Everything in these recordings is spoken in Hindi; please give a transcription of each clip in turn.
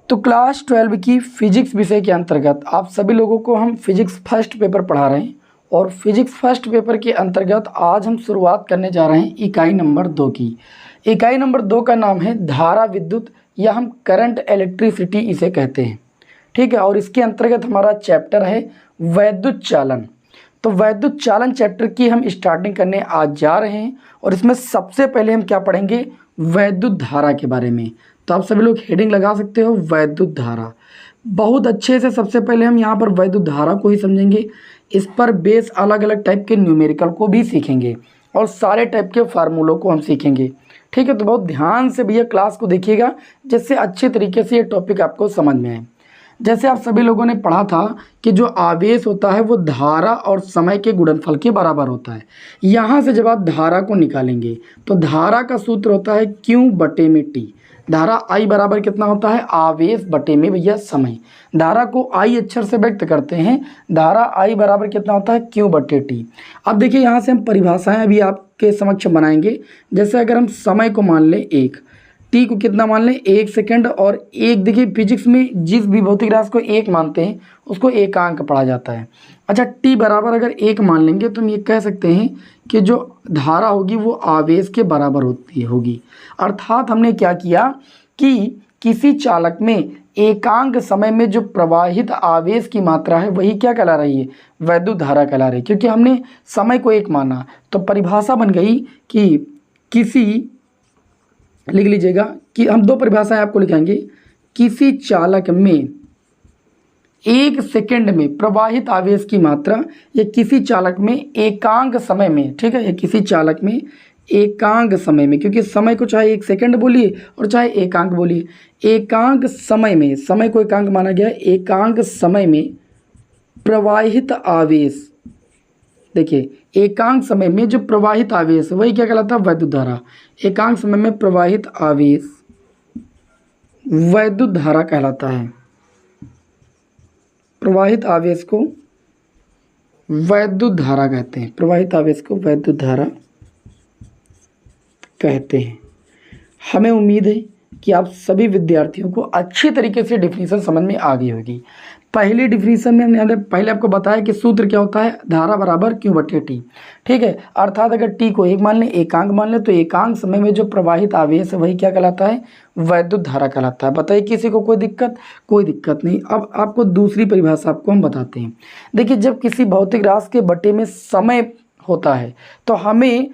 तो क्लास 12 की फिजिक्स विषय के अंतर्गत आप सभी लोगों को हम फिजिक्स फर्स्ट पेपर पढ़ा रहे हैं और फिजिक्स फर्स्ट पेपर के अंतर्गत आज हम शुरुआत करने जा रहे हैं इकाई नंबर 2 की। इकाई नंबर 2 का नाम है धारा विद्युत या हम करंट इलेक्ट्रिसिटी इसे कहते हैं, ठीक है। और इसके अंतर्गत हमारा चैप्टर है वैद्युत चालन। तो वैद्युत चालन चैप्टर की हम स्टार्टिंग करने आज जा रहे हैं और इसमें सबसे पहले हम क्या पढ़ेंगे, वैद्युत धारा के बारे में। तो आप सभी लोग हेडिंग लगा सकते हो वैद्युत धारा। बहुत अच्छे से सबसे पहले हम यहाँ पर वैद्युत धारा को ही समझेंगे, इस पर बेस अलग अलग टाइप के न्यूमेरिकल को भी सीखेंगे और सारे टाइप के फार्मूलों को हम सीखेंगे, ठीक है। तो बहुत ध्यान से भैया क्लास को देखिएगा जिससे अच्छे तरीके से ये टॉपिक आपको समझ में आए। जैसे आप सभी लोगों ने पढ़ा था कि जो आवेश होता है वो धारा और समय के गुणनफल के बराबर होता है। यहाँ से जब आप धारा को निकालेंगे तो धारा का सूत्र होता है Q बटे में T। धारा I बराबर कितना होता है, आवेश बटे में भैया समय। धारा को I अक्षर से व्यक्त करते हैं, धारा I बराबर कितना होता है, Q बटे T। अब देखिए यहाँ से हम परिभाषाएं अभी आपके समक्ष बनाएंगे। जैसे अगर हम समय को मान लें 1, टी को कितना मान लें 1 सेकेंड, और एक देखिए फिजिक्स में जिस भी भौतिक राशि को 1 मानते हैं उसको एकांक पढ़ा जाता है। अच्छा, टी बराबर अगर 1 मान लेंगे तो हम ये कह सकते हैं कि जो धारा होगी वो आवेश के बराबर होगी। अर्थात हमने क्या किया कि किसी चालक में एकांक समय में जो प्रवाहित आवेश की मात्रा है वही क्या कहला रही है, वैद्युत धारा कहला रही है। क्योंकि हमने समय को 1 माना तो परिभाषा बन गई कि किसी, लिख लीजिएगा कि हम 2 परिभाषाएं आपको लिखाएंगे, किसी चालक में 1 सेकेंड में प्रवाहित आवेश की मात्रा या किसी चालक में एकांक समय में, ठीक है, या किसी चालक में एकांक समय में, क्योंकि समय को चाहे 1 सेकेंड बोलिए और चाहे एकांक बोलिए, एकांक समय में, समय को एकांक माना गया है, एकांक समय में प्रवाहित आवेश। देखिए एकांक समय में जो प्रवाहित आवेश वही क्या कहलाता है, वैद्युत धारा। एकांक समय में प्रवाहित आवेश वैद्युत धारा कहलाता है। प्रवाहित आवेश को वैद्युत धारा कहते हैं, प्रवाहित आवेश को वैद्युत धारा कहते हैं। हमें उम्मीद है कि आप सभी विद्यार्थियों को अच्छी तरीके से डेफिनेशन समझ में आ गई होगी। पहली डेफिनेशन में हमने पहले आपको बताया कि सूत्र क्या होता है, धारा बराबर Q बटे T, ठीक है। अर्थात अगर T को 1 मान लें, एकांक मान लें, तो एकांक समय में जो प्रवाहित आवेश है वही क्या कहलाता है, वैद्युत धारा कहलाता है। बताइए किसी को कोई दिक्कत? कोई दिक्कत नहीं। अब आपको दूसरी परिभाषा आपको हम बताते हैं। देखिए जब किसी भौतिक राशि के बटे में समय होता है तो हमें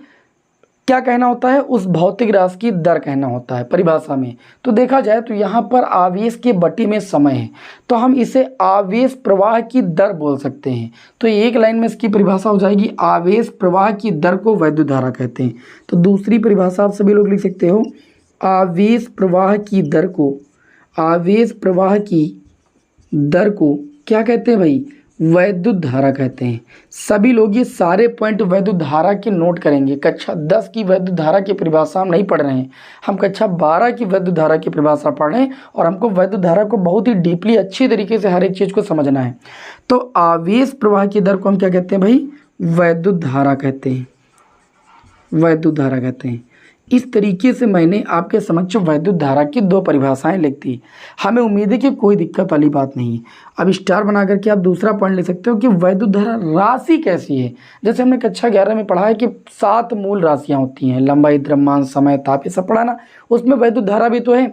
क्या कहना होता है, उस भौतिक राशि की दर कहना होता है परिभाषा में। तो देखा जाए तो यहाँ पर आवेश के बटे में समय है तो हम इसे आवेश प्रवाह की दर बोल सकते हैं। तो एक लाइन में इसकी परिभाषा हो जाएगी, आवेश प्रवाह की दर को वैद्युत धारा कहते हैं। तो दूसरी परिभाषा आप सभी लोग लिख सकते हो, आवेश प्रवाह की दर को, आवेश प्रवाह की दर को क्या कहते हैं भाई, वैद्युत धारा कहते हैं। सभी लोग ये सारे पॉइंट वैद्युत धारा के नोट करेंगे। कक्षा 10 की वैद्युत धारा की परिभाषा हम नहीं पढ़ रहे हैं, हम कक्षा 12 की वैद्युत धारा की परिभाषा पढ़ रहे हैं और हमको वैद्युत धारा को बहुत ही डीपली अच्छी तरीके से हर एक चीज़ को समझना है। तो आवेश प्रवाह की दर को हम क्या कहते हैं भाई, वैद्युत धारा कहते हैं, वैद्युत धारा कहते हैं। इस तरीके से मैंने आपके समक्ष वैद्युत धारा की 2 परिभाषाएं लिख दी। हमें उम्मीद है कि कोई दिक्कत वाली बात नहीं है। अब स्टार बना करके आप दूसरा पॉइंट लिख सकते हो कि वैद्युत धारा राशि कैसी है। जैसे हमने कक्षा 11 में पढ़ा है कि 7 मूल राशियां होती हैं, लंबाई, द्रव्यमान, समय, ताप, ये सब पढ़ा ना, उसमें वैद्युत धारा भी तो है।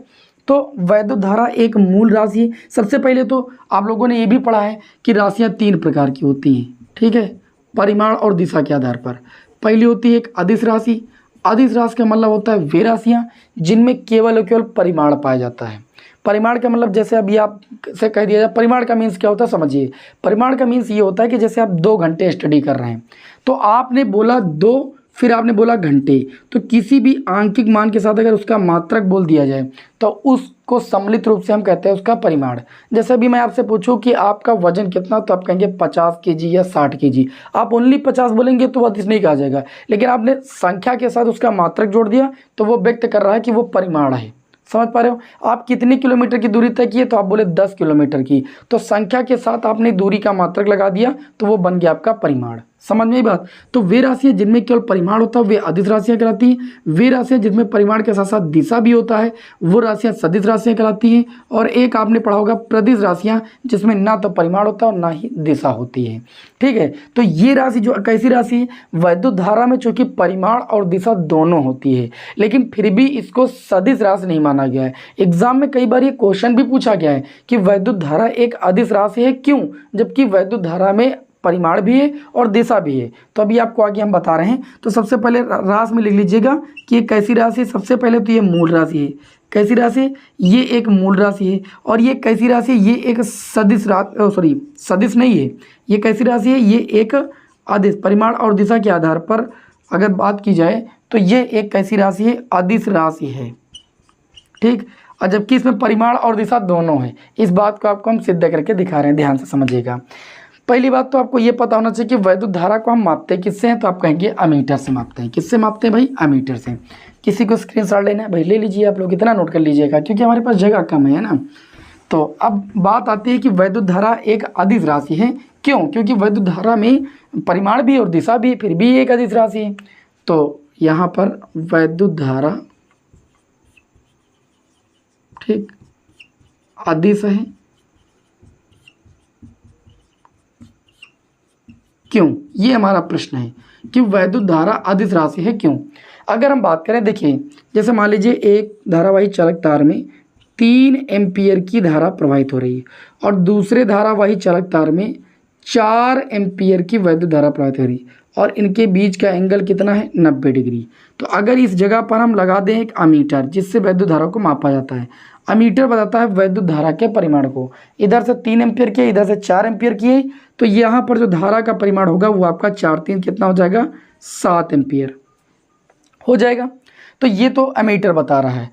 तो वैद्युत धारा एक मूल राशि है। सबसे पहले तो आप लोगों ने ये भी पढ़ा है कि राशियाँ 3 प्रकार की होती हैं, ठीक है, परिमाण और दिशा के आधार पर। पहली होती है एक अदिश राशि। अदिश राशि का मतलब होता है वे राशियाँ जिनमें केवल और केवल परिमाण पाया जाता है। परिमाण का मतलब जैसे अभी आप से कह दिया जाए, परिमाण का मीन्स क्या होता है समझिए। परिमाण का मीन्स ये होता है कि जैसे आप 2 घंटे स्टडी कर रहे हैं तो आपने बोला 2, फिर आपने बोला घंटे, तो किसी भी आंकिक मान के साथ अगर उसका मात्रक बोल दिया जाए तो उसको सम्मिलित रूप से हम कहते हैं उसका परिमाण। जैसे अभी मैं आपसे पूछूं कि आपका वजन कितना, तो आप कहेंगे 50 kg या 60 kg। आप ओनली 50 बोलेंगे तो अदिश नहीं कहा जाएगा, लेकिन आपने संख्या के साथ उसका मात्रक जोड़ दिया तो वो व्यक्त कर रहा है कि वो परिमाण है। समझ पा रहे हो? आप कितनी किलोमीटर की दूरी तय की है, तो आप बोले 10 किलोमीटर की, तो संख्या के साथ आपने दूरी का मात्रक लगा दिया तो वो बन गया आपका परिमाण। समझ में आई बात। तो वे राशियां जिनमें केवल परिमाण होता है वे अदिश राशियां कहलाती हैं। वे राशियां जिनमें परिमाण के साथ साथ दिशा भी होता है वो राशियां सदिश राशियां कहलाती हैं। और एक आपने पढ़ा होगा प्रदिश राशियां, जिसमें ना तो परिमाण होता है और ना ही दिशा होती है। ठीक है, तो ये राशि जो कैसी राशि है, वैद्युत धारा में चूंकि परिमाण और दिशा दोनों होती है लेकिन फिर भी इसको सदिश राशि नहीं माना गया है। एग्जाम में कई बार ये क्वेश्चन भी पूछा गया है कि वैद्युत धारा एक अदिश राशि है क्यों, जबकि वैद्युत धारा में परिमाण भी है और दिशा भी है। तो अभी आपको आगे हम बता रहे हैं। तो सबसे पहले राशि में लिख लीजिएगा कि ये कैसी राशि है। सबसे पहले तो ये मूल राशि है। कैसी राशि है, ये एक मूल राशि है। और ये कैसी राशि है, ये एक सदिश राशि, सदिश नहीं है, ये कैसी राशि है, ये एक अदिश, परिमाण और दिशा के आधार पर अगर बात की जाए तो ये एक कैसी राशि है, अदिश राशि है। ठीक, और जबकि इसमें परिमाण और दिशा दोनों है। इस बात को आपको हम सिद्ध करके दिखा रहे हैं, ध्यान से समझिएगा। पहली बात तो आपको ये पता होना चाहिए कि वैद्युत धारा को हम मापते हैं किससे हैं, तो आप कहेंगे अमीटर से मापते हैं। किससे मापते हैं भाई, अमीटर से। किसी को स्क्रीनशॉट लेना है भाई ले लीजिए, आप लोग इतना नोट कर लीजिएगा क्योंकि हमारे पास जगह कम है ना। तो अब बात आती है कि वैद्युत धारा एक अदिश राशि है क्यों, क्योंकि वैद्युत धारा में परिमाण भी और दिशा भी, फिर भी एक अदिश राशि है। तो यहाँ पर वैद्युत धारा ठीक अदिश है क्यों, ये हमारा प्रश्न है कि वैद्युत धारा अदिश राशि है क्यों। अगर हम बात करें, देखिए जैसे मान लीजिए एक धारावाही चालक तार में 3 एम्पियर की धारा प्रवाहित हो रही है और दूसरे धारावाही चालक तार में 4 एम्पियर की वैद्युत धारा प्रवाहित हो रही है और इनके बीच का एंगल कितना है, 90 डिग्री। तो अगर इस जगह पर हम लगा दें एक अमीटर जिससे वैद्युत धारा को मापा जाता है, अमीटर बताता है वैद्युत धारा के परिमाण को। इधर से 3 एम्पियर की है, इधर से 4 एम्पियर की है, तो यहाँ पर जो धारा का परिमाण होगा वो आपका 4 3 कितना हो जाएगा, 7 एम्पियर हो जाएगा। तो ये तो अमीटर बता रहा है।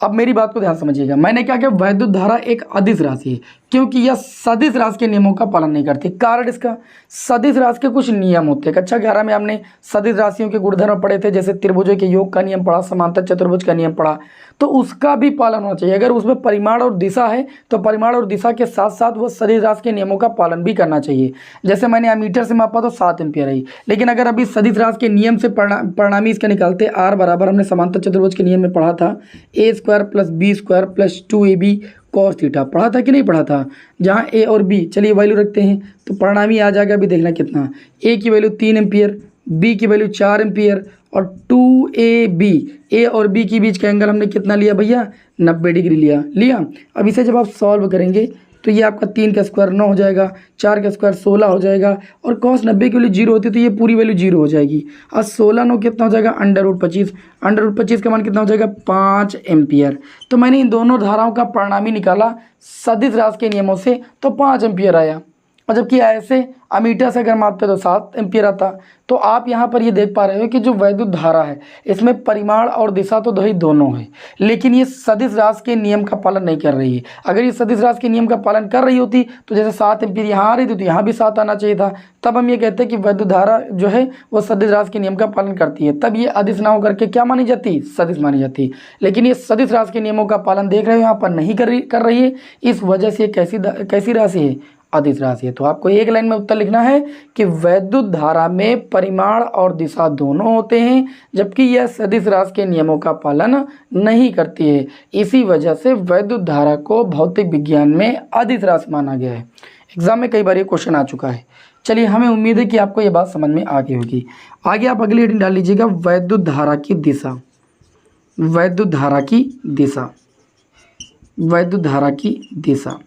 अब मेरी बात को ध्यान समझिएगा, मैंने क्या किया, वैद्युत धारा एक अदिश राशि है क्योंकि यह सदिश राशि के नियमों का पालन नहीं करती। कारण इसका, सदिश राशि के कुछ नियम होते हैं। कक्षा 11 में हमने सदिश राशियों के गुणधर्म पढ़े थे, जैसे त्रिभुजों के योग का नियम पढ़ा, समांतर चतुर्भुज का नियम पढ़ा, तो उसका भी पालन होना चाहिए। अगर उसमें परिमाण और दिशा है तो परिमाण और दिशा के साथ साथ वो सदिश राशि के नियमों का पालन भी करना चाहिए। जैसे मैंने अमीटर से मापा तो 7 एम्पियर आई, लेकिन अगर अभी सदिश राशि के नियम से परिणामी इसका निकालते, आर बराबर हमने समांतर चतुर्भुज के नियम में पढ़ा था a² + b² + 2ab cos theta, पढ़ा था कि नहीं पढ़ा था, जहाँ a और b, चलिए वैल्यू रखते हैं तो परिणामी आ जाएगा। अभी देखना कितना, a की वैल्यू 3 एम्पियर, b की वैल्यू 4 एम्पियर और 2ab, a और b के बीच का एंगल हमने कितना लिया भैया, 90 डिग्री लिया। अब इसे जब आप सॉल्व करेंगे तो ये आपका 3 का स्क्वायर 9 हो जाएगा, 4 का स्क्वायर 16 हो जाएगा और cos 90 की वैल्यू 0 होती है तो ये पूरी वैल्यू 0 हो जाएगी। और 16 9 कितना हो जाएगा, √25, √25 का मान कितना हो जाएगा, 5 एम्पियर। तो मैंने इन दोनों धाराओं का परिणामी निकाला सदिश राशि के नियमों से तो 5 एम्पियर आया, और जबकि ऐसे अमीटर से अगर मापते तो 7 एम्पियर आता। तो आप यहाँ पर ये देख पा रहे हो कि जो वैद्युत धारा है इसमें परिमाण और दिशा तो दोनों है, लेकिन ये सदिश राशि के नियम का पालन नहीं कर रही है। अगर ये सदिश राशि के नियम का पालन कर रही होती तो जैसे 7 एम्पियर यहाँ आ रही थी तो यहाँ भी 7 आना चाहिए था। तब हम ये कहते हैं कि वैद्युत धारा जो है वो सदिश राशि के नियम का पालन करती है, तब ये अदिश ना होकर के क्या मानी जाती, सदिश मानी जाती। लेकिन ये सदिश राशि के नियमों का पालन देख रहे हो यहाँ पर नहीं कर रही है, इस वजह से कैसी राशि है, अदिश राशि है। तो आपको एक लाइन में उत्तर लिखना है कि वैद्युत धारा में परिमाण और दिशा दोनों होते हैं, जबकि यह सदिश राशि के नियमों का पालन नहीं करती है। इसी वजह से वैद्युत धारा को भौतिक विज्ञान में अदिश राशि माना गया है। एग्जाम में कई बार ये क्वेश्चन आ चुका है। चलिए, हमें उम्मीद है कि आपको ये बात समझ में आ गई होगी। आगे आप अगली हेडिंग डाल लीजिएगा, वैद्युत धारा की दिशा। वैद्युत धारा की दिशा, वैद्युत धारा की दिशा।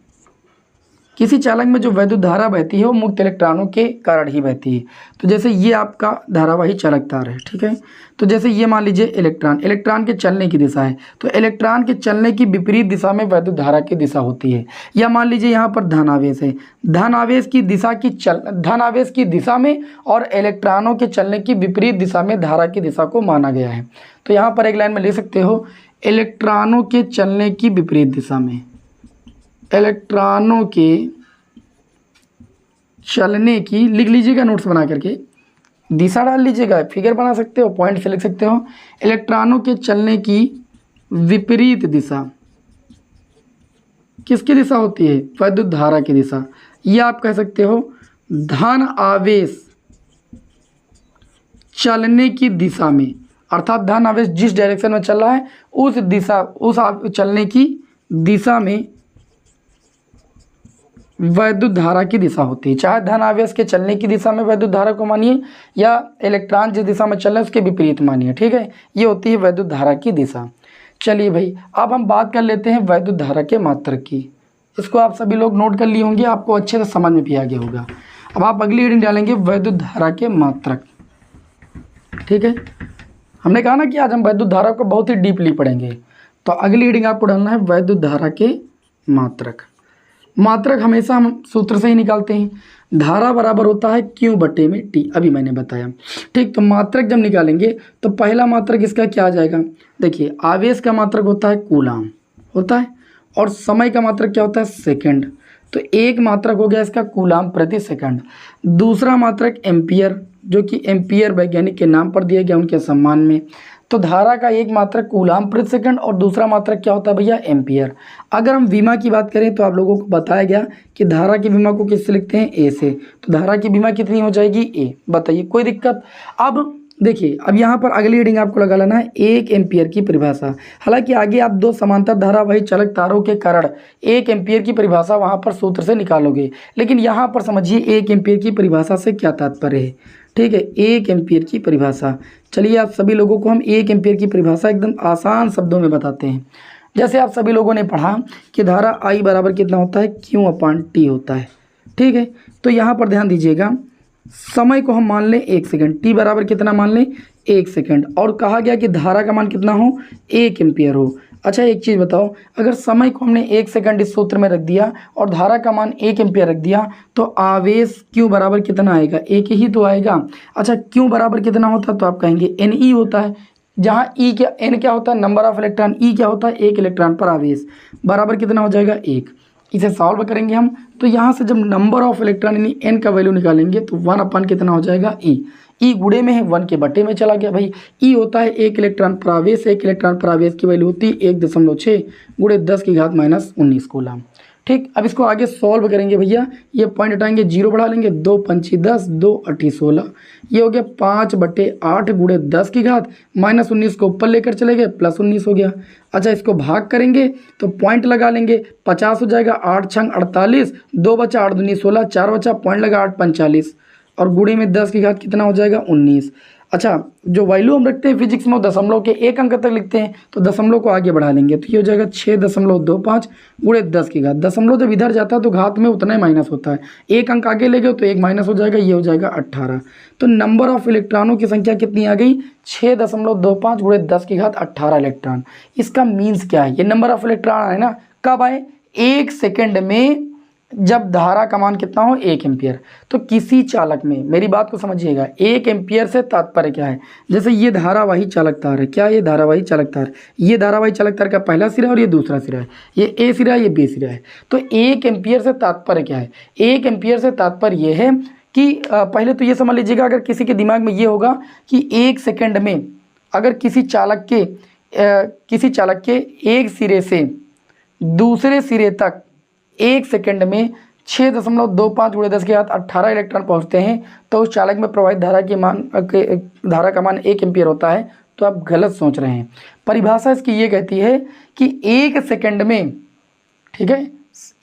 किसी चालक में जो वैद्युत धारा बहती है वो मुक्त इलेक्ट्रॉनों के कारण ही बहती है। तो जैसे ये आपका धारावाही चालक तार है, ठीक है, तो जैसे ये मान लीजिए इलेक्ट्रॉन के चलने की दिशा है, तो इलेक्ट्रॉन के चलने की विपरीत दिशा में वैद्युत धारा की दिशा होती है। या मान लीजिए यहाँ पर धनावेश है, धनावेश की दिशा में और इलेक्ट्रॉनों के चलने की विपरीत दिशा में धारा की दिशा को माना गया है। तो यहाँ पर एक लाइन में ले सकते हो, इलेक्ट्रॉनों के चलने की विपरीत दिशा में, इलेक्ट्रॉनों के चलने की, लिख लीजिएगा नोट्स बना करके, दिशा डाल लीजिएगा, फिगर बना सकते हो, पॉइंट से लिख सकते हो। इलेक्ट्रॉनों के चलने की विपरीत दिशा किसकी दिशा होती है, वैद्युत धारा की दिशा। यह आप कह सकते हो धन आवेश चलने की दिशा में, अर्थात धन आवेश जिस डायरेक्शन में चल रहा है उस चलने की दिशा में वैद्युत धारा की दिशा होती है। चाहे धन आवेश के चलने की दिशा में वैद्युत धारा को मानिए या इलेक्ट्रॉन जिस दिशा में चल रहे हैं उसके विपरीत मानिए, ठीक है, ये होती है वैद्युत धारा की दिशा। चलिए भाई, अब हम बात कर लेते हैं वैद्युत धारा के मात्रक की। इसको आप सभी लोग नोट कर लिए होंगे, आपको अच्छे से समझ में भी आ गया होगा। अब आप अगली रीडिंग डालेंगे वैद्युत धारा के मात्रक, ठीक है। हमने कहा ना कि आज हम वैद्युत धारा को बहुत ही डीपली पढ़ेंगे, तो अगली रीडिंग आपको डालना है वैद्युत धारा के मात्रक। मात्रक हमेशा हम सूत्र से ही निकालते हैं, धारा बराबर होता है Q/T, अभी मैंने बताया, ठीक। तो मात्रक जब निकालेंगे तो पहला मात्रक इसका क्या आ जाएगा, देखिए आवेश का मात्रक होता है कूलाम होता है, और समय का मात्रक क्या होता है, सेकंड। तो एक मात्रक हो गया इसका कूलाम प्रति सेकंड। दूसरा मात्रक एम्पियर, जो कि एम्पियर वैज्ञानिक के नाम पर दिया गया उनके सम्मान में। तो धारा का एक मात्रक कूलाम प्रति सेकंड और दूसरा मात्रक क्या होता है भैया, एम्पियर। अगर हम विमा की बात करें तो आप लोगों को बताया गया कि धारा की विमा को किससे लिखते हैं, ए से। तो धारा की विमा कितनी हो जाएगी, ए। बताइए कोई दिक्कत। अब देखिए, अब यहाँ पर अगली रीडिंग आपको लगा लेना है 1 एम्पियर की परिभाषा। हालांकि आगे आप दो समांतर धारावाही चलक तारों के कारण 1 एम्पियर की परिभाषा वहाँ पर सूत्र से निकालोगे, लेकिन यहाँ पर समझिए 1 एम्पियर की परिभाषा से क्या तात्पर्य है, ठीक है। 1 एम्पियर की परिभाषा, चलिए आप सभी लोगों को हम 1 एम्पियर की परिभाषा एकदम आसान शब्दों में बताते हैं। जैसे आप सभी लोगों ने पढ़ा कि धारा I बराबर कितना होता है, Q/T होता है, ठीक है। तो यहाँ पर ध्यान दीजिएगा, समय को हम मान लें 1 सेकंड, T बराबर कितना मान लें, 1 सेकंड, और कहा गया कि धारा का मान कितना हो, 1 एम्पियर हो। अच्छा एक चीज़ बताओ, अगर समय को हमने 1 सेकंड इस सूत्र में रख दिया और धारा का मान 1 एम्पियर रख दिया, तो आवेश Q बराबर कितना आएगा, 1 ही तो आएगा। अच्छा Q बराबर कितना होता है, तो आप कहेंगे Ne होता है, जहाँ E क्या, N क्या होता है, नंबर ऑफ इलेक्ट्रॉन, E क्या होता है, 1 इलेक्ट्रॉन पर आवेश, बराबर कितना हो जाएगा, 1। इसे सॉल्व करेंगे हम, तो यहाँ से जब नंबर ऑफ इलेक्ट्रॉन यानी n का वैल्यू निकालेंगे तो 1 कितना हो जाएगा, ई गुणे में है, 1 के बटे में चला गया भाई। ई होता है 1 इलेक्ट्रॉन पर आवेश, 1 इलेक्ट्रॉन पर आवेश की वैल्यू होती है 1.6 गुणे 10⁻⁻19 कूलम, ठीक। अब इसको आगे सॉल्व करेंगे भैया, ये पॉइंट हटाएंगे, 0 बढ़ा लेंगे, 2 पंची 10, 2 अठी 16, ये हो गया 5/8 गुणे 10⁻⁻19 को ऊपर लेकर चले गए, +19 हो गया। अच्छा इसको भाग करेंगे तो पॉइंट लगा लेंगे, 50 हो जाएगा, 8 छंग 48, 2 बचा 8 दूनी 16, 4 बचा, पॉइंट लगा 8 45, और गुणे में 10 की घात कितना हो जाएगा, 19। अच्छा जो वैल्यू हम रखते हैं फिजिक्स में वो दशमलव के 1 अंक तक लिखते हैं, तो दशमलव को आगे बढ़ा लेंगे, तो ये हो जाएगा 6.25 गुणे 10 की घात। दशमलव जब इधर जाता है तो घात में उतना ही माइनस होता है, 1 अंक आगे ले गए तो 1 माइनस हो जाएगा, ये हो जाएगा 18। तो नंबर ऑफ इलेक्ट्रॉनों की संख्या कितनी आ गई, 6.25 गुणे 10 की घात 18 इलेक्ट्रॉन। इसका मीन्स क्या है, ये नंबर ऑफ इलेक्ट्रॉन आए ना, कब आए, 1 सेकेंड में, जब धारा का मान कितना हो, 1 एम्पियर। तो किसी चालक में, मेरी बात को समझिएगा, 1 एम्पियर से तात्पर्य क्या है, जैसे ये धारावाही चालक तार है, क्या ये धारावाही चालक तार, ये धारावाही चालक तार का पहला सिरा और ये दूसरा सिरा है, ये ए सिरा है, ये बी सिरा है। तो 1 एम्पियर से तात्पर्य क्या है, 1 एम्पियर से तात्पर्य ये है कि पहले तो ये समझ लीजिएगा, अगर किसी के दिमाग में ये होगा कि 1 सेकेंड में अगर किसी चालक के एक सिरे से दूसरे सिरे तक 1 सेकंड में 6.25 गुणे 10 की घात 18 इलेक्ट्रॉन पहुंचते हैं, तो उस चालक में प्रवाहित धारा का मान 1 एम्पियर होता है। तो आप गलत सोच रहे हैं। परिभाषा इसकी ये कहती है कि 1 सेकंड में, ठीक है,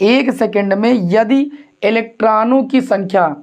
1 सेकंड में यदि इलेक्ट्रॉनों की संख्या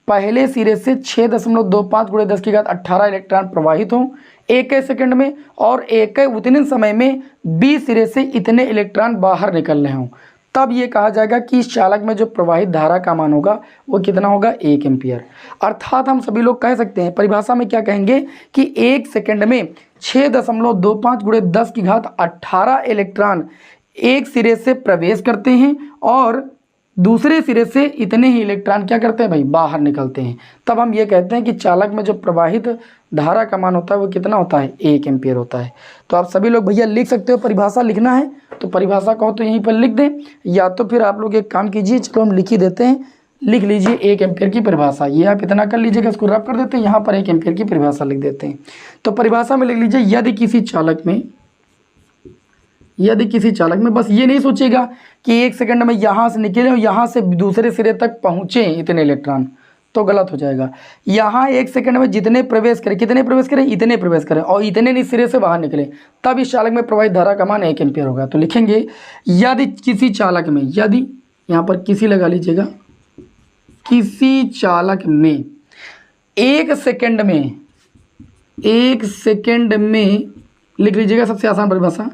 पहले सिरे से 6.25 गुणे 10 की घात 18 इलेक्ट्रॉन प्रवाहित हों 1 सेकंड में, और एक उतने समय में बी सिरे से इतने इलेक्ट्रॉन बाहर निकल रहे हों, तब ये कहा जाएगा कि इस चालक में जो प्रवाहित धारा का मान होगा वो कितना होगा, 1 एम्पियर। अर्थात हम सभी लोग कह सकते हैं, परिभाषा में क्या कहेंगे कि 1 सेकंड में 6.25 गुणे 10 की घात 18 इलेक्ट्रॉन एक सिरे से प्रवेश करते हैं और दूसरे सिरे से इतने ही इलेक्ट्रॉन क्या करते हैं भाई, बाहर निकलते हैं। तब हम ये कहते हैं कि चालक में जो प्रवाहित धारा का मान होता है वो कितना होता है, 1 एम्पियर होता है। तो आप सभी लोग भैया लिख सकते हो, परिभाषा लिखना है तो परिभाषा कहो तो यहीं पर लिख दें, या तो फिर आप लोग एक काम कीजिए, चलो हम लिख ही देते हैं, लिख लीजिए 1 एम्पियर की परिभाषा। ये आप इतना कर लीजिएगा, इसको रब कर देते हैं, यहाँ पर 1 एम्पियर की परिभाषा लिख देते हैं। तो परिभाषा में लिख लीजिए, यदि किसी चालक में बस ये नहीं सोचेगा कि 1 सेकंड में यहाँ से निकले और यहाँ से दूसरे सिरे तक पहुँचे इतने इलेक्ट्रॉन, तो गलत हो जाएगा। यहाँ 1 सेकंड में जितने प्रवेश करें, कितने प्रवेश करें, इतने प्रवेश करें और इतने नहीं सिरे से बाहर निकले, तब इस चालक में प्रवाहित धारा का मान 1 एम्पीयर होगा। तो लिखेंगे यदि किसी चालक में, यदि यहाँ पर किसी लगा लीजिएगा, किसी चालक में 1 सेकंड में, 1 सेकंड में लिख लीजिएगा सबसे आसान परिभाषा,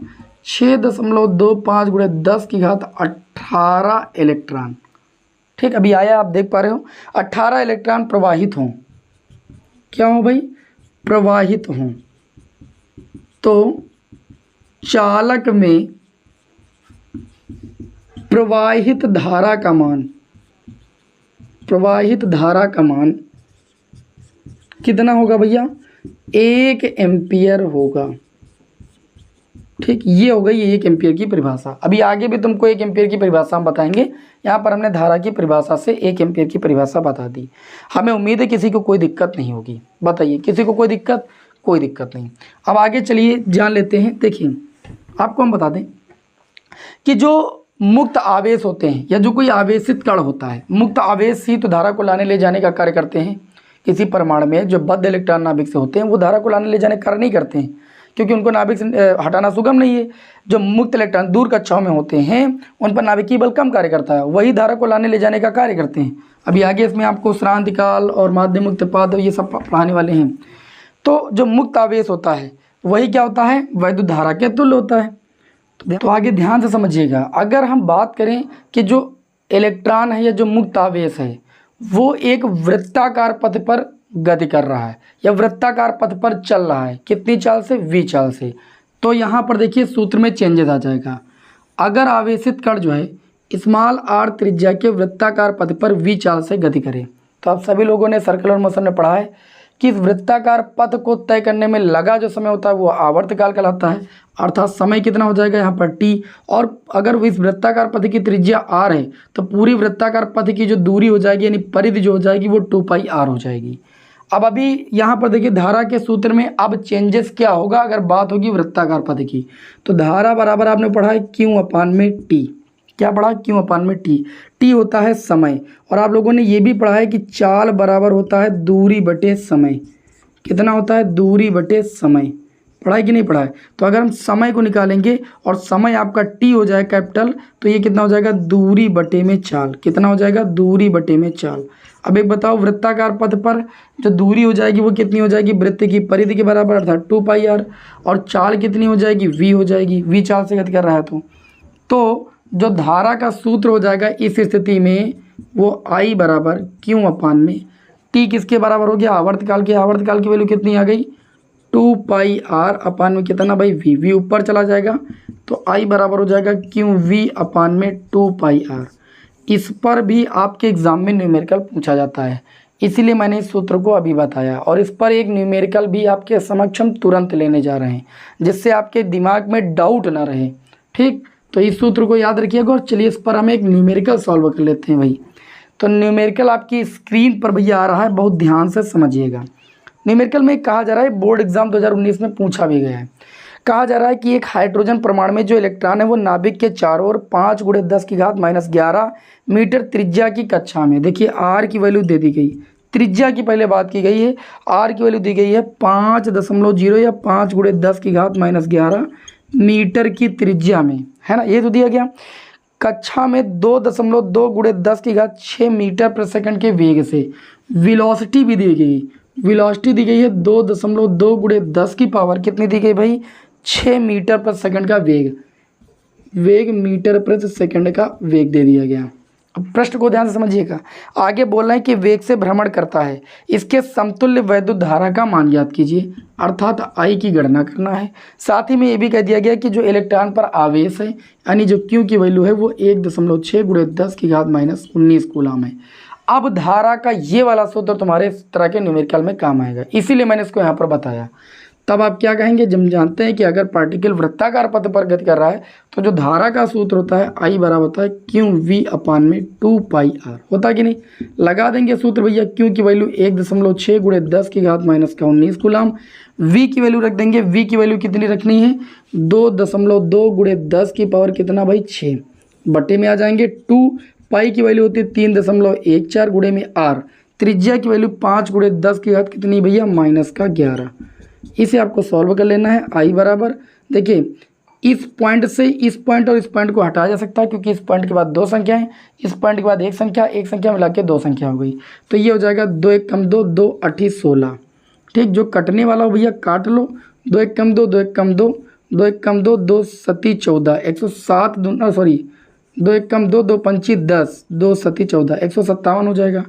6.25 × 10⁻18 इलेक्ट्रॉन। ठीक, अभी आया, आप देख पा रहे हो, 18 इलेक्ट्रॉन प्रवाहित हों। क्या हो भाई? प्रवाहित हों। तो चालक में प्रवाहित धारा का मान, प्रवाहित धारा का मान कितना होगा भैया? 1 एम्पियर होगा। ठीक, ये हो गई 1 एम्पियर की परिभाषा। अभी आगे भी तुमको 1 एम्पियर की परिभाषा हम बताएंगे। यहाँ पर हमने धारा की परिभाषा से 1 एम्पियर की परिभाषा बता दी। हमें उम्मीद है किसी को कोई दिक्कत नहीं होगी। बताइए, किसी को कोई दिक्कत? कोई दिक्कत नहीं। अब आगे चलिए जान लेते हैं। देखिए, आपको हम बता दें कि जो मुक्त आवेश होते हैं या जो कोई आवेशित कण होता है, मुक्त आवेश ही तो धारा को लाने ले जाने का कार्य करते हैं। किसी परमाणु में जो बद्ध इलेक्ट्रॉन नाभिक से होते हैं वो धारा को लाने ले जाने का कार्य नहीं करते हैं, क्योंकि उनको नाभिक से हटाना सुगम नहीं है। जो मुक्त इलेक्ट्रॉन दूर कक्षाओं में होते हैं उन पर नाभिकीय बल कम कार्य करता है, वही धारा को लाने ले जाने का कार्य करते हैं। अभी आगे इसमें आपको श्रांतिकाल और माध्यम मुक्त पाद ये सब पढ़ाने वाले हैं। तो जो मुक्त आवेश होता है वही क्या होता है? वैद्युत धारा के तुल्य होता है। तो आगे ध्यान से समझिएगा, अगर हम बात करें कि जो इलेक्ट्रॉन है या जो मुक्त आवेश है वो एक वृत्ताकार पथ पर गति कर रहा है या वृत्ताकार पथ पर चल रहा है, कितनी चाल से? v चाल से। तो यहाँ पर देखिए सूत्र में चेंजेस आ जाएगा। अगर आवेशित कण जो है स्मॉल r त्रिज्या के वृत्ताकार पथ पर v चाल से गति करे, तो आप सभी लोगों ने सर्कुलर मोशन में पढ़ा है कि इस वृत्ताकार पथ को तय करने में लगा जो समय होता है वो आवर्तकाल कहलाता है, अर्थात समय कितना हो जाएगा यहाँ पर t। और अगर इस वृत्ताकार पथ की त्रिज्या r है तो पूरी वृत्ताकार पथ की जो दूरी हो जाएगी यानी परिधि जो हो जाएगी वो 2πr हो जाएगी। अब अभी यहाँ पर देखिए धारा के सूत्र में अब चेंजेस क्या होगा अगर बात होगी वृत्ताकार पथ की। तो धारा बराबर आपने पढ़ा है Q/T। क्या पढ़ा? Q/T। T होता है समय, और आप लोगों ने ये भी पढ़ा है कि चाल बराबर होता है दूरी बटे समय। कितना होता है? दूरी बटे समय। पढ़ा है कि नहीं पढ़ा है? तो अगर हम समय को निकालेंगे और समय आपका T हो जाए कैपिटल, तो ये कितना हो जाएगा? दूरी बटे में चाल। कितना हो जाएगा? दूरी बटे में चाल। अब एक बताओ, वृत्ताकार पथ पर जो दूरी हो जाएगी वो कितनी हो जाएगी? वृत्त की परिधि के बराबर अर्थात 2πr, और चाल कितनी हो जाएगी? v हो जाएगी। v चाल से गति कर रहा है तो जो धारा का सूत्र हो जाएगा इस स्थिति में वो I बराबर Q/T किसके बराबर हो गया? आवर्तकाल के। आवर्तकाल की वैल्यू कितनी आ गई? 2πr में कितना भाई? v ऊपर चला जाएगा तो I बराबर हो जाएगा QV/2πr। इस पर भी आपके एग्जाम में न्यूमेरिकल पूछा जाता है, इसीलिए मैंने इस सूत्र को अभी बताया, और इस पर एक न्यूमेरिकल भी आपके समक्ष हम तुरंत लेने जा रहे हैं जिससे आपके दिमाग में डाउट ना रहे। ठीक, तो इस सूत्र को याद रखिएगा। और चलिए इस पर हम एक न्यूमेरिकल सॉल्व कर लेते हैं भाई। तो न्यूमेरिकल आपकी स्क्रीन पर भैया आ रहा है, बहुत ध्यान से समझिएगा। न्यूमेरिकल में कहा जा रहा है, बोर्ड एग्जाम 2019 में पूछा भी गया है, कहा जा रहा है कि एक हाइड्रोजन परमाणु में जो इलेक्ट्रॉन है वो नाभिक के चारों ओर 5 × 10⁻11 मीटर त्रिज्या की कक्षा में, देखिए r की वैल्यू दे दी गई, त्रिज्या की पहले बात की गई है, r की वैल्यू दी गई है 5.0 या 5 × 10⁻11 मीटर की त्रिज्या में, है ना, ये तो दिया गया। कक्षा में 2.2 × 10⁶ मीटर प्रति सेकंड के वेग से वेलोसिटी भी दी गई, वेलोसिटी दी गई है 2.2 × 10 की पावर कितनी दी गई भाई? 6 मीटर प्रति सेकंड का वेग मीटर प्रति सेकंड का वेग दे दिया गया। अब प्रश्न को ध्यान से समझिएगा। आगे बोल रहे हैं कि वेग से भ्रमण करता है, इसके समतुल्य वैद्युत धारा का मान ज्ञात कीजिए, अर्थात I की गणना करना है। साथ ही में ये भी कह दिया गया कि जो इलेक्ट्रॉन पर आवेश है यानी जो Q की वैल्यू है वो 1.6 × 10⁻19 कूलम है। अब धारा का ये वाला सूत्र तुम्हारे इस तरह के न्यूमेरिकल में काम आएगा, इसीलिए मैंने इसको यहाँ पर बताया। तब आप क्या कहेंगे? जब जानते हैं कि अगर पार्टिकल वृत्ताकार पथ पर गति कर रहा है तो जो धारा का सूत्र होता है I बराबर होता है QV/2πr, होता कि नहीं? लगा देंगे सूत्र भैया। Q की वैल्यू 1.6 × 10⁻19 कूलम, V की वैल्यू रख देंगे। V की वैल्यू कितनी रखनी है? 2.2 × 10 की पावर कितना भाई? 6 बटे में आ जाएंगे 2। पाई की वैल्यू होती है 3.14 × r, त्रिज्या की वैल्यू 5 गुणे 10 की घात कितनी भैया -11। इसे आपको सॉल्व कर लेना है। आई बराबर, देखिए इस पॉइंट से इस पॉइंट और इस पॉइंट को हटाया जा सकता है क्योंकि इस पॉइंट के बाद दो संख्याएं, इस पॉइंट के बाद एक संख्या मिला के 2 संख्या हो गई। तो ये हो जाएगा 2 1 कम 2, 2 8 16। ठीक, जो कटने वाला हो भैया काट लो। 2 1 कम 2, 2 1 कम 2, 2 1 कम 2, 2 7 14, 107 दूना सॉरी 2 1 कम 2, 2 5 10, 2 7 14, 157 हो जाएगा।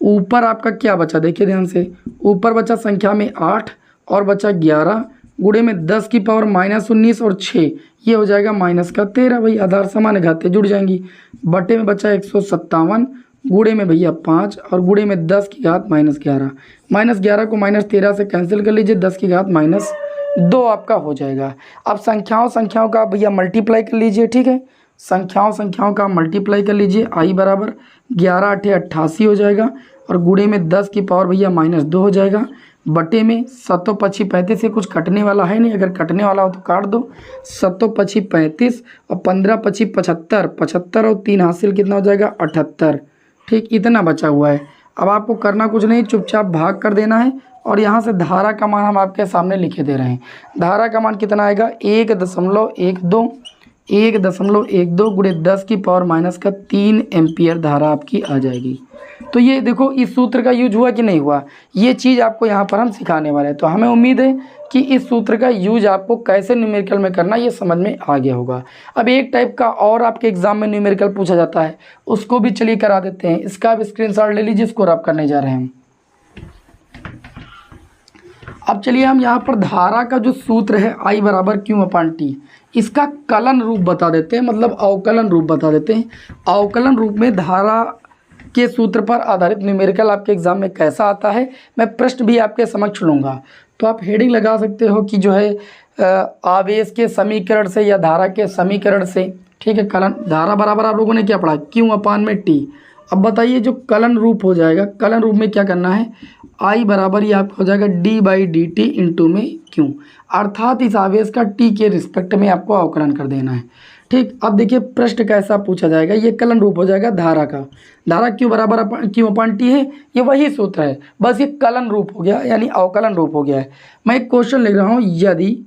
ऊपर आपका क्या बचा देखिए ध्यान से, ऊपर बचा संख्या में 8 और बचा 11 गुणे में 10 की पावर -19 और 6, ये हो जाएगा -13। भाई आधार समान घातें जुड़ जाएंगी। बटे में बचा 157 गुणे में भैया 5 और गुणे में 10 की घात -11। -11 को -13 से कैंसिल कर लीजिए, 10 की घात -2 आपका हो जाएगा। अब संख्याओं का भैया मल्टीप्लाई कर लीजिए। ठीक है, संख्याओं का मल्टीप्लाई कर लीजिए। आई बराबर 11 8 88 हो जाएगा और गुणे में 10 की पावर भैया -2 हो जाएगा। बटे में 7 5 35 से कुछ कटने वाला है नहीं, अगर कटने वाला हो तो काट दो। 7 5 35 और 15 5 75, 75 और 3 हासिल कितना हो जाएगा 78। ठीक, इतना बचा हुआ है। अब आपको करना कुछ नहीं, चुपचाप भाग कर देना है और यहाँ से धारा का मान हम आपके सामने लिखे दे रहे हैं। धारा का मान कितना आएगा 1.12, 1.12 गुणे 10 की पावर -3 एम्पियर धारा आपकी आ जाएगी। तो ये देखो इस सूत्र का यूज हुआ कि नहीं हुआ, ये चीज़ आपको यहाँ पर हम सिखाने वाले हैं। तो हमें उम्मीद है कि इस सूत्र का यूज आपको कैसे न्यूमेरिकल में करना ये समझ में आ गया होगा। अब एक टाइप का और आपके एग्जाम में न्यूमेरिकल पूछा जाता है, उसको भी चलिए करा देते हैं। इसका आप स्क्रीनशॉट ले लीजिए, इसको रब करने जा रहे हैं। अब चलिए हम यहाँ पर धारा का जो सूत्र है I बराबर Q/T, इसका कलन रूप बता देते हैं, मतलब अवकलन रूप बता देते हैं। अवकलन रूप में धारा के सूत्र पर आधारित न्यूमेरिकल आपके एग्जाम में कैसा आता है, मैं प्रश्न भी आपके समक्ष लूँगा। तो आप हेडिंग लगा सकते हो कि जो है आवेश के समीकरण से या धारा के समीकरण से। ठीक है, कलन धारा बराबर आप लोगों ने क्या पढ़ा Q/T। अब बताइए जो कलन रूप हो जाएगा, कलन रूप में क्या करना है, I बराबर ये आपका हो जाएगा d/dt इंटू में Q, अर्थात इस आवेश का t के रिस्पेक्ट में आपको अवकलन कर देना है। ठीक, अब देखिए प्रश्न कैसा पूछा जाएगा, ये कलन रूप हो जाएगा धारा का। धारा Q बराबर Q/T है, ये वही सूत्र है, बस ये कलन रूप हो गया यानी अवकलन रूप हो गया है। मैं एक क्वेश्चन लिख रहा हूँ, यदि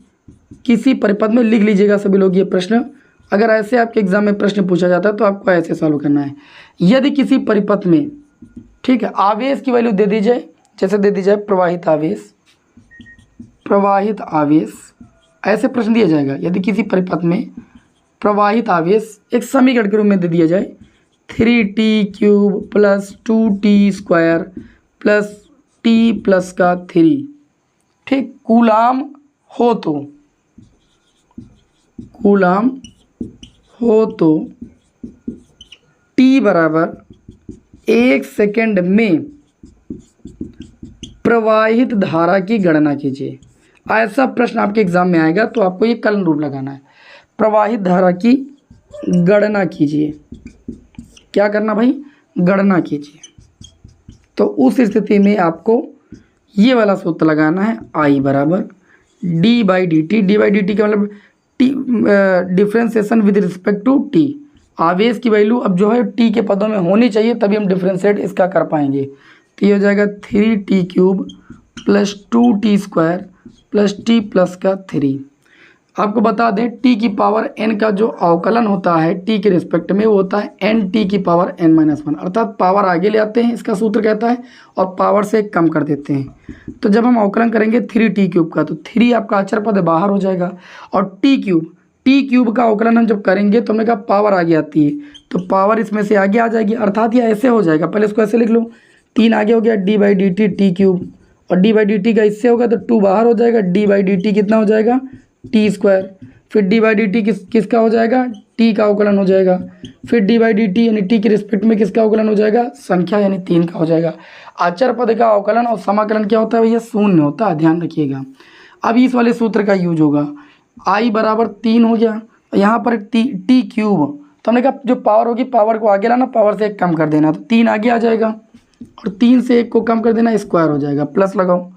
किसी परिपथ में, लिख लीजिएगा सभी लोग ये प्रश्न, अगर ऐसे आपके एग्जाम में प्रश्न पूछा जाता है तो आपको ऐसे सॉल्व करना है। यदि किसी परिपथ में, ठीक है, आवेश की वैल्यू दे दी जाए, जैसे दे दी जाए प्रवाहित आवेश, ऐसे प्रश्न दिया जाएगा। यदि किसी परिपथ में प्रवाहित आवेश एक समीकरण के रूप में दे दिया जाए 3t³ + 2t² + t + 3, ठीक, कूलाम हो तो t बराबर 1 सेकेंड में प्रवाहित धारा की गणना कीजिए। ऐसा प्रश्न आपके एग्जाम में आएगा तो आपको ये कलन रूप लगाना है, प्रवाहित धारा की गणना कीजिए। क्या करना भाई, गणना कीजिए। तो उस स्थिति में आपको ये वाला सूत्र लगाना है, I बराबर d/dt। d/dt का मतलब differentiation with respect to t। आवेश की वैल्यू अब जो है t के पदों में होनी चाहिए, तभी हम डिफ्रेंशिएट इसका कर पाएंगे। तो ये हो जाएगा 3t³ + 2t² + t + 3। आपको बता दें t की पावर n का जो अवकलन होता है t के रिस्पेक्ट में वो होता है nt की पावर n-1, अर्थात पावर आगे ले आते हैं, इसका सूत्र कहता है, और पावर से कम कर देते हैं। तो जब हम अवकलन करेंगे 3t³ का, तो 3 आपका अचर पद बाहर हो जाएगा, और t³ का अवकलन हम जब करेंगे तो हमने कहा पावर आगे आती है, तो पावर इसमें से आगे आ जाएगी, अर्थात ये ऐसे हो जाएगा। पहले इसको ऐसे लिख लो, 3 आगे हो गया d/dt t³, और d/dt का इससे होगा तो 2 बाहर हो जाएगा, d/dt कितना हो जाएगा t², फिर d/dt किसका हो जाएगा, t का अवकलन हो जाएगा, फिर d/dt यानी t के रिस्पेक्ट में किसका अवकलन हो जाएगा, संख्या यानी 3 का हो जाएगा। अचर पद का अवकलन और समाकलन क्या होता है भैया, शून्य होता है, ध्यान रखिएगा। अब इस वाले सूत्र का यूज होगा, I बराबर 3 हो गया, यहाँ पर t³ तो हमने कहा जो पावर होगी पावर को आगे लाना, पावर से 1 कम कर देना, तो 3 आगे आ जाएगा, और 3 से 1 को कम कर देना, स्क्वायर हो जाएगा, प्लस लगाओ,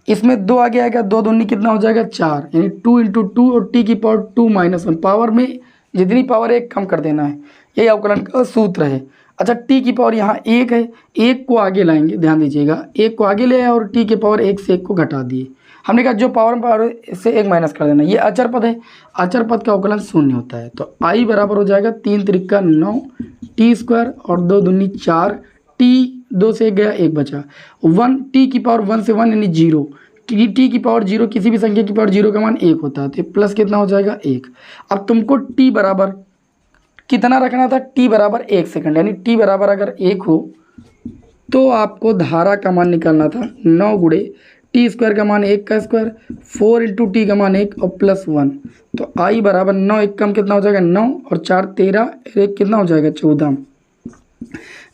इसमें 2 आगे आएगा, 2 दूनी कितना हो जाएगा 4, यानी 2 × 2 और t की पावर 2 - 1, पावर में जितनी पावर है 1 कम कर देना है, यही अवकलन का सूत्र है। अच्छा टी की पावर यहाँ एक है, एक को आगे लाएंगे, ध्यान दीजिएगा, एक को आगे ले आए और टी की पावर एक से एक को घटा दिए। हमने कहा जो पावर इससे एक माइनस कर देना। ये अचर पद है, अचर पद का अवकलन शून्य होता है। तो आई बराबर हो जाएगा 3 त्रिका 9 टी स्क्वायर और 2 दूनी 4, टी 2 से 1 गया 1 बचा 1, टी की पावर 1 से 1 यानी 0, टी की पावर 0 किसी भी संख्या की पावर 0 का मान 1 होता है। तो प्लस कितना हो जाएगा 1। अब तुमको टी बराबर कितना रखना था, टी बराबर 1 सेकंड, यानी टी बराबर अगर 1 हो तो आपको धारा का मान निकालना था 9 गुणे टी स्क्वायर का मान 1 का स्क्वायर 4 इंटू टी का मान 1 और प्लस 1। तो आई बराबर 9 1 कम कितना हो जाएगा 9 और 4 13 1 कितना हो जाएगा 14।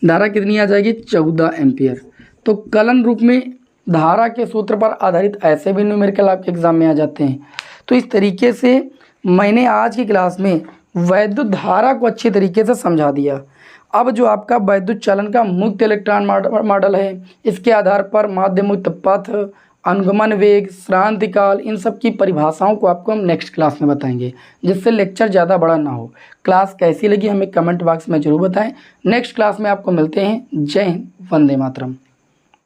धारा कितनी आ जाएगी 14 एम्पियर। तो कलन रूप में धारा के सूत्र पर आधारित ऐसे भी न्यूमेरिकल आपके एग्जाम में आ जाते हैं। तो इस तरीके से मैंने आज की क्लास में वैद्युत धारा को अच्छी तरीके से समझा दिया। अब जो आपका वैद्युत चलन का मुक्त इलेक्ट्रॉन मॉडल है, इसके आधार पर माध्य मुक्त पथ, अनुगमन वेग, श्रांति काल, इन सब की परिभाषाओं को आपको हम नेक्स्ट क्लास में बताएंगे, जिससे लेक्चर ज़्यादा बड़ा ना हो। क्लास कैसी लगी हमें कमेंट बॉक्स में ज़रूर बताएं। नेक्स्ट क्लास में आपको मिलते हैं। जय हिंद, वंदे मातरम।